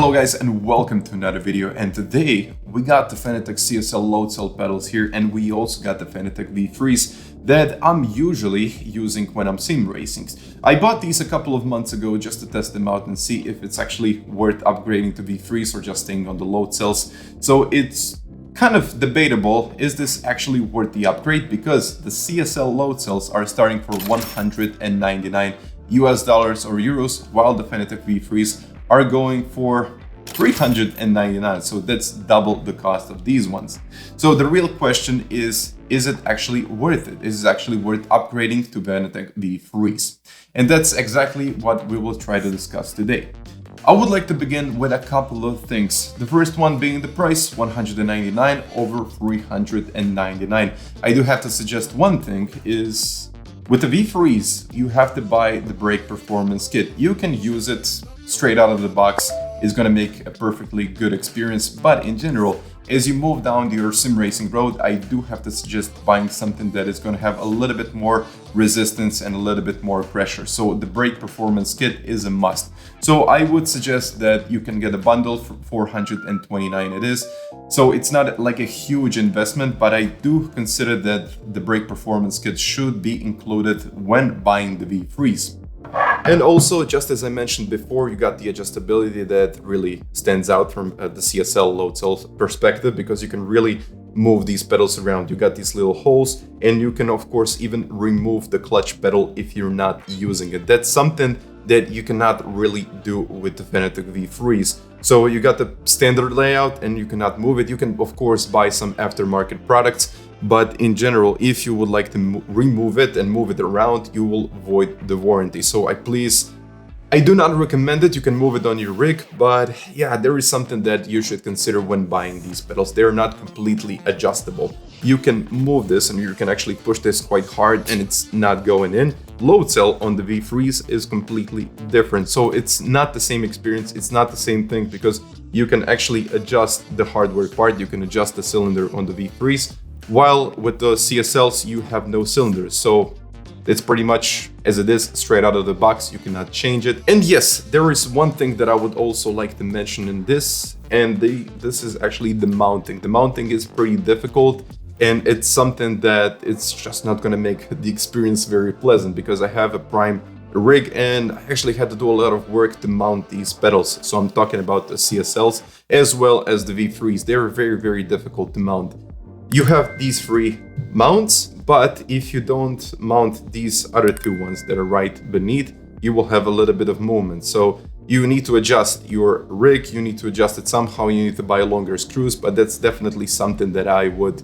Hello guys and welcome to another video, and today we got the Fanatec CSL Loadcell pedals here, and we also got the Fanatec V3s that I'm usually using when I'm sim racing. I bought these a couple of months ago just to test them out and see if it's actually worth upgrading to V3s or just staying on the Loadcells. So it's kind of debatable, is this actually worth the upgrade? Because the CSL Loadcells are starting for $199 US or euros, while the Fanatec V3s are going for $399, so that's double the cost of these ones. So the real question is it actually worth it? Is it actually worth upgrading to Fanatec V3s? And that's exactly what we will try to discuss today. I would like to begin with a couple of things. The first one being the price, $199 over $399. I do have to suggest one thing is, with the V3s, you have to buy the brake performance kit. You can use it straight out of the box, is going to make a perfectly good experience, but in general, as you move down your sim racing road, I do have to suggest buying something that is going to have a little bit more resistance and a little bit more pressure. So the brake performance kit is a must. So I would suggest that you can get a bundle for $429 it is. So it's not like a huge investment, but I do consider that the brake performance kit should be included when buying the V3s. And also, just as I mentioned before, you got the adjustability that really stands out from the CSL Loadcell perspective, because you can really move these pedals around. You got these little holes, and you can of course even remove the clutch pedal if you're not using it. That's something that you cannot really do with the Fanatec V3s. So you got the standard layout and you cannot move it. You can of course buy some aftermarket products, but in general, if you would like to remove it and move it around, you will void the warranty. So I do not recommend it. You can move it on your rig, but yeah, there is something that you should consider when buying these pedals. They're not completely adjustable. You can move this and you can actually push this quite hard and it's not going in. Loadcell on the V3s is completely different. So it's not the same experience. It's not the same thing, because you can actually adjust the hardware part. You can adjust the cylinder on the V3s, while with the CSLs, you have no cylinders. So it's pretty much as it is, straight out of the box. You cannot change it. And yes, there is one thing that I would also like to mention in this, and this is actually the mounting. The mounting is pretty difficult, and it's something that it's just not going to make the experience very pleasant, because I have a prime rig and I actually had to do a lot of work to mount these pedals. So I'm talking about the CSLs as well as the V3s. They're very, very difficult to mount. You have these three mounts, but if you don't mount these other two ones that are right beneath, you will have a little bit of movement. So you need to adjust your rig, you need to adjust it somehow, you need to buy longer screws, but that's definitely something that I would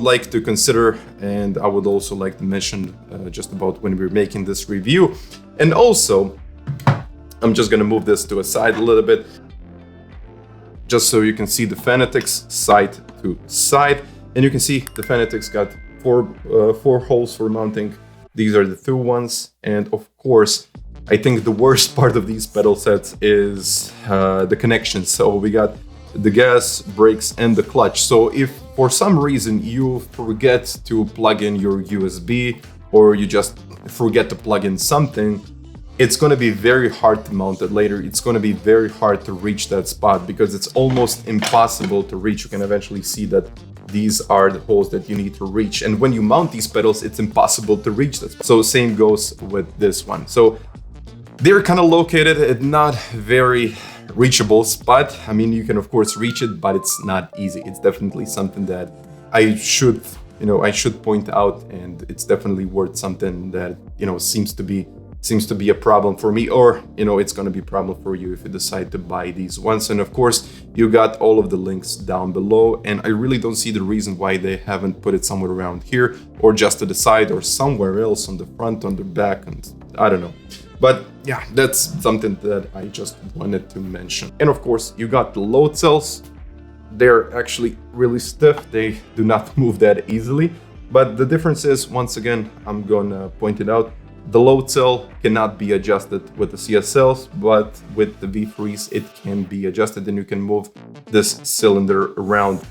like to consider, and I would also like to mention just about when we're making this review. And also, I'm just gonna move this to a side a little bit, just so you can see the Fanatec's side to side. And you can see the Fanatec's got four holes for mounting. These are the two ones. And of course, I think the worst part of these pedal sets is the connection. So we got the gas, brakes, and the clutch. So if for some reason you forget to plug in your USB, or you just forget to plug in something, it's going to be very hard to mount it later. It's going to be very hard to reach that spot, because it's almost impossible to reach. You can eventually see that these are the holes that you need to reach. And when you mount these pedals, it's impossible to reach this. So same goes with this one. So they're kind of located at not very reachable spot. I mean, you can of course reach it, but it's not easy. It's definitely something that I should point out, and it's definitely worth something that, seems to be a problem for me, or it's going to be a problem for you if you decide to buy these ones. And of course, you got all of the links down below, and I really don't see the reason why they haven't put it somewhere around here, or just to the side, or somewhere else on the front, on the back, and I don't know. But yeah, that's something that I just wanted to mention. And of course, you got the Loadcells. They're actually really stiff. They do not move that easily. But the difference is, once again, I'm gonna point it out, the Loadcell cannot be adjusted with the CSLs, but with the V3s it can be adjusted, and you can move this cylinder around.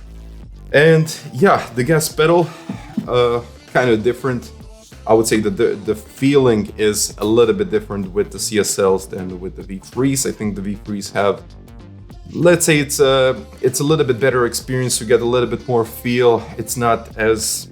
And yeah, the gas pedal, kind of different. I would say that the feeling is a little bit different with the CSLs than with the V3s. I think the V3s have, let's say it's a little bit better experience. You get a little bit more feel. It's not as,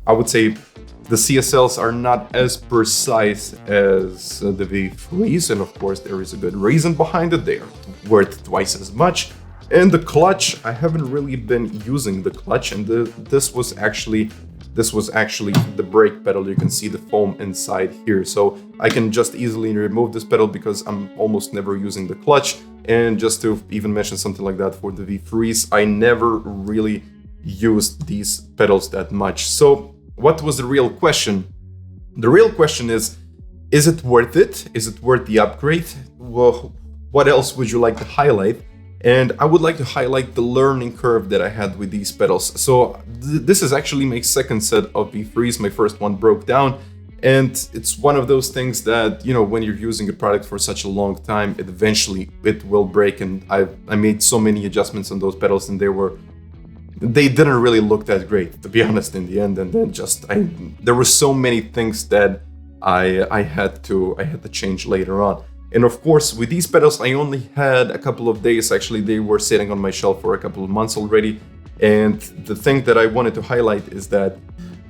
I would say, the CSLs are not as precise as the V3s, and of course there is a good reason behind it. They are worth twice as much. And the clutch, I haven't really been using the clutch, and this was actually the brake pedal. You can see the foam inside here, so I can just easily remove this pedal because I'm almost never using the clutch. And just to even mention something like that for the V3s, I never really used these pedals that much. So what was the real question? The real question is it worth it? Is it worth the upgrade? Well, what else would you like to highlight? And I would like to highlight the learning curve that I had with these pedals. So this is actually my second set of V3s. My first one broke down, and it's one of those things that, you know, when you're using a product for such a long time, eventually it will break. And I made so many adjustments on those pedals, and they didn't really look that great, to be honest, in the end. And then there were so many things that I had to change later on. And of course, with these pedals, I only had a couple of days. Actually, they were sitting on my shelf for a couple of months already. And the thing that I wanted to highlight is that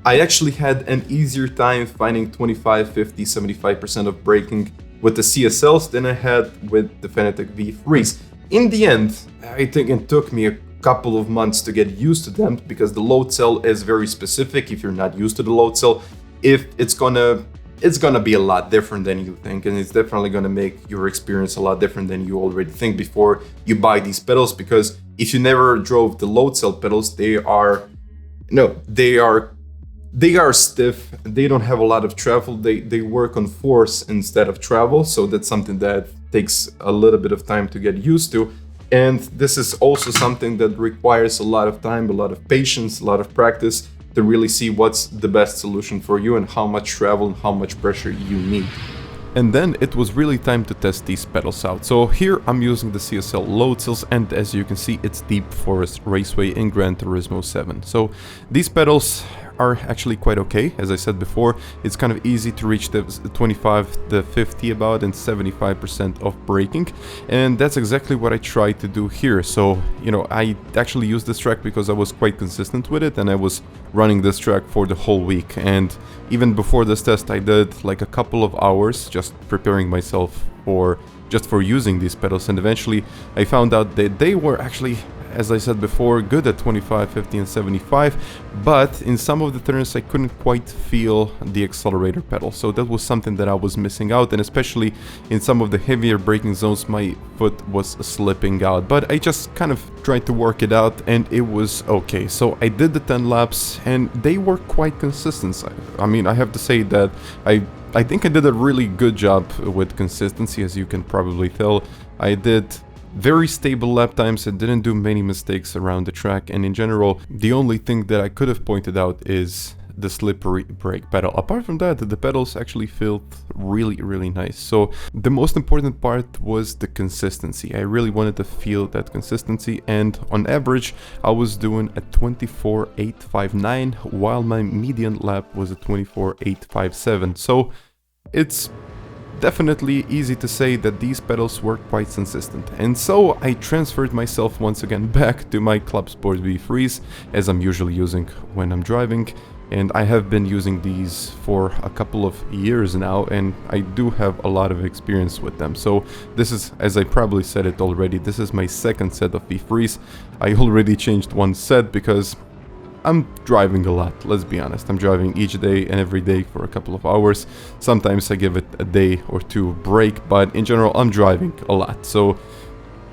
I actually had an easier time finding 25, 50, 75% of braking with the CSLs than I had with the Fanatec V3s. In the end, I think it took me a couple of months to get used to them, because the load cell is very specific. If you're not used to the load cell, it's gonna be a lot different than you think, and it's definitely gonna make your experience a lot different than you already think before you buy these pedals. Because if you never drove the load cell pedals, they are stiff. They don't have a lot of travel. They work on force instead of travel, so that's something that takes a little bit of time to get used to. And this is also something that requires a lot of time, a lot of patience, a lot of practice to really see what's the best solution for you and how much travel and how much pressure you need. And then it was really time to test these pedals out. So here I'm using the CSL Loadcells, and as you can see, it's Deep Forest Raceway in Gran Turismo 7. So these pedals are actually quite okay. As I said before, it's kind of easy to reach the 25, the 50 about, and 75% of braking. And that's exactly what I tried to do here. So, you know, I actually used this track because I was quite consistent with it, and I was running this track for the whole week. And even before this test, I did like a couple of hours just preparing myself for using these pedals. And eventually I found out that they were actually, as I said before, good at 25, 50 and 75, but in some of the turns I couldn't quite feel the accelerator pedal. So that was something that I was missing out, and especially in some of the heavier braking zones my foot was slipping out. But I just kind of tried to work it out, and it was okay. So I did the 10 laps and they were quite consistent. I mean, I have to say that I think I did a really good job with consistency. As you can probably tell, I did very stable lap times and didn't do many mistakes around the track. And in general, the only thing that I could have pointed out is the slippery brake pedal. Apart from that, the pedals actually felt really nice. So the most important part was the consistency. I really wanted to feel that consistency, and on average I was doing a 24.859 while my median lap was a 24.857. So it's definitely easy to say that these pedals were quite consistent. And so I transferred myself once again back to my Clubsport V3s, as I'm usually using when I'm driving. And I have been using these for a couple of years now, and I do have a lot of experience with them. So this is, as I probably said it already, this is my second set of V3s. I already changed one set because I'm driving a lot, let's be honest. I'm driving each day and every day for a couple of hours. Sometimes I give it a day or two break, but in general I'm driving a lot. So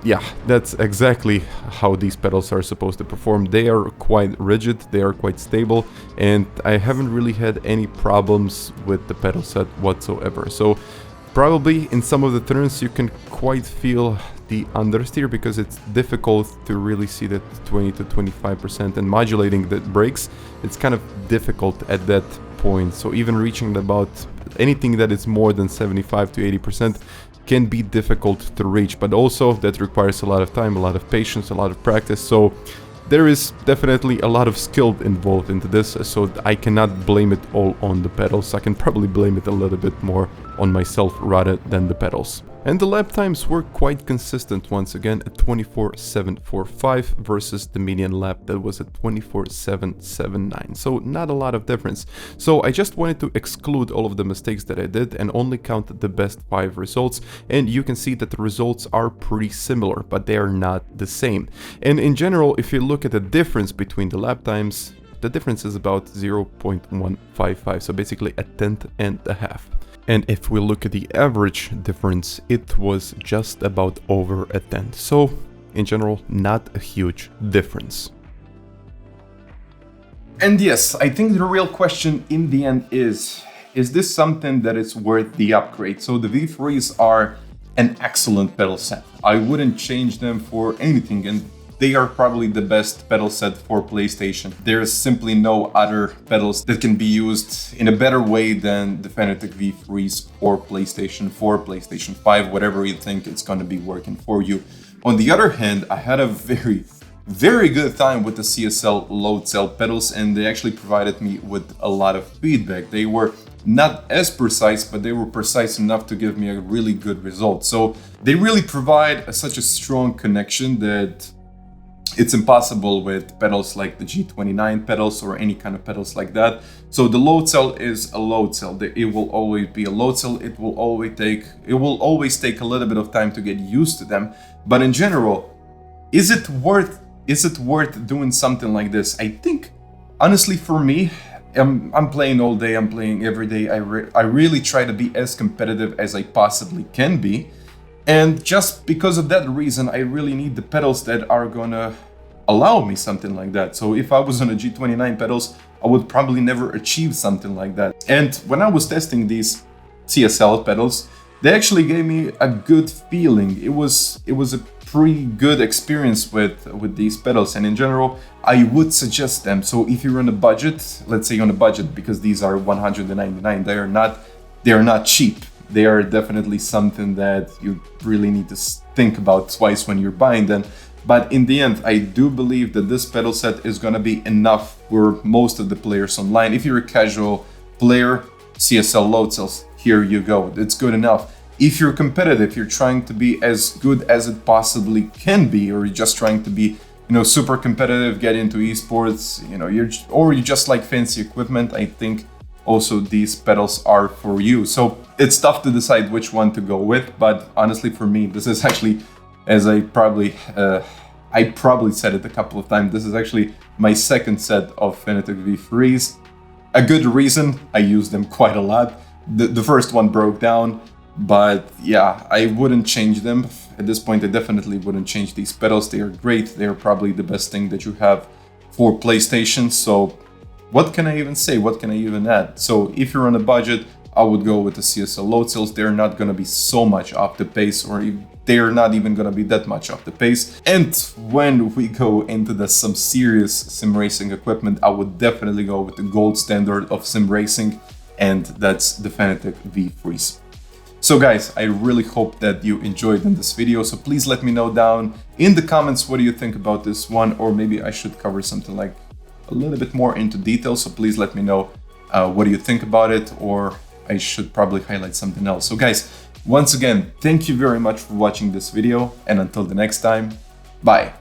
yeah, that's exactly how these pedals are supposed to perform. They are quite rigid, they are quite stable, and I haven't really had any problems with the pedal set whatsoever. So probably in some of the turns you can quite feel the understeer because it's difficult to really see that 20 to 25%, and modulating the brakes, it's kind of difficult at that point. So even reaching about anything that is more than 75 to 80% can be difficult to reach, but also that requires a lot of time, a lot of patience, a lot of practice. So there is definitely a lot of skill involved into this, so I cannot blame it all on the pedals. I can probably blame it a little bit more on myself rather than the pedals. And the lap times were quite consistent once again at 24.745 versus the median lap that was at 24.779. So not a lot of difference. So I just wanted to exclude all of the mistakes that I did and only count the best 5 results. And you can see that the results are pretty similar, but they are not the same. And in general, if you look at the difference between the lap times, the difference is about 0.155, so basically a tenth and a half. And if we look at the average difference, it was just about over a tenth. So in general, not a huge difference. And yes, I think the real question in the end is this something that is worth the upgrade? So the V3s are an excellent pedal set. I wouldn't change them for anything, and they are probably the best pedal set for PlayStation. There's simply no other pedals that can be used in a better way than the Fanatec V3s for PlayStation 4, PlayStation 5, whatever you think it's going to be working for you. On the other hand, I had a very good time with the CSL Loadcell pedals, and they actually provided me with a lot of feedback. They were not as precise, but they were precise enough to give me a really good result. So they really provide such a strong connection that it's impossible with pedals like the G29 pedals or any kind of pedals like that. So the load cell is a load cell. It will always be a load cell. It will always take a little bit of time to get used to them. But in general, is it worth doing something like this? I think, honestly, for me, I'm playing all day. I'm playing every day. I really try to be as competitive as I possibly can be. And just because of that reason, I really need the pedals that are gonna allow me something like that. So if I was on a G29 pedals, I would probably never achieve something like that. And when I was testing these CSL pedals, they actually gave me a good feeling. It was a pretty good experience with these pedals, and in general, I would suggest them. So if you're on a budget, let's say on a budget, because these are 199, they are not cheap. They are definitely something that you really need to think about twice when you're buying them. But in the end, I do believe that this pedal set is going to be enough for most of the players online. If you're a casual player, CSL Loadcells, here you go. It's good enough. If you're competitive, you're trying to be as good as it possibly can be, or you're just trying to be, super competitive, get into esports, you just like fancy equipment, I think also these pedals are for you. So it's tough to decide which one to go with, but honestly for me, this is actually, as I probably said it a couple of times, this is actually my second set of Fanatec V3s. A good reason, I use them quite a lot. The first one broke down, but yeah, I wouldn't change them. At this point, I definitely wouldn't change these pedals. They are great. They are probably the best thing that you have for PlayStation. So what can I even say? What can I even add? So if you're on a budget, I would go with the CSL Loadcells. They're not going to be so much off the pace, or they're not even going to be that much off the pace. And when we go into some serious sim racing equipment, I would definitely go with the gold standard of sim racing, and that's the Fanatec V3s. So guys, I really hope that you enjoyed in this video. So please let me know down in the comments what do you think about this one, or maybe I should cover something like a little bit more into detail. So please let me know what do you think about it, or I should probably highlight something else. So guys, once again, thank you very much for watching this video, and until the next time, bye.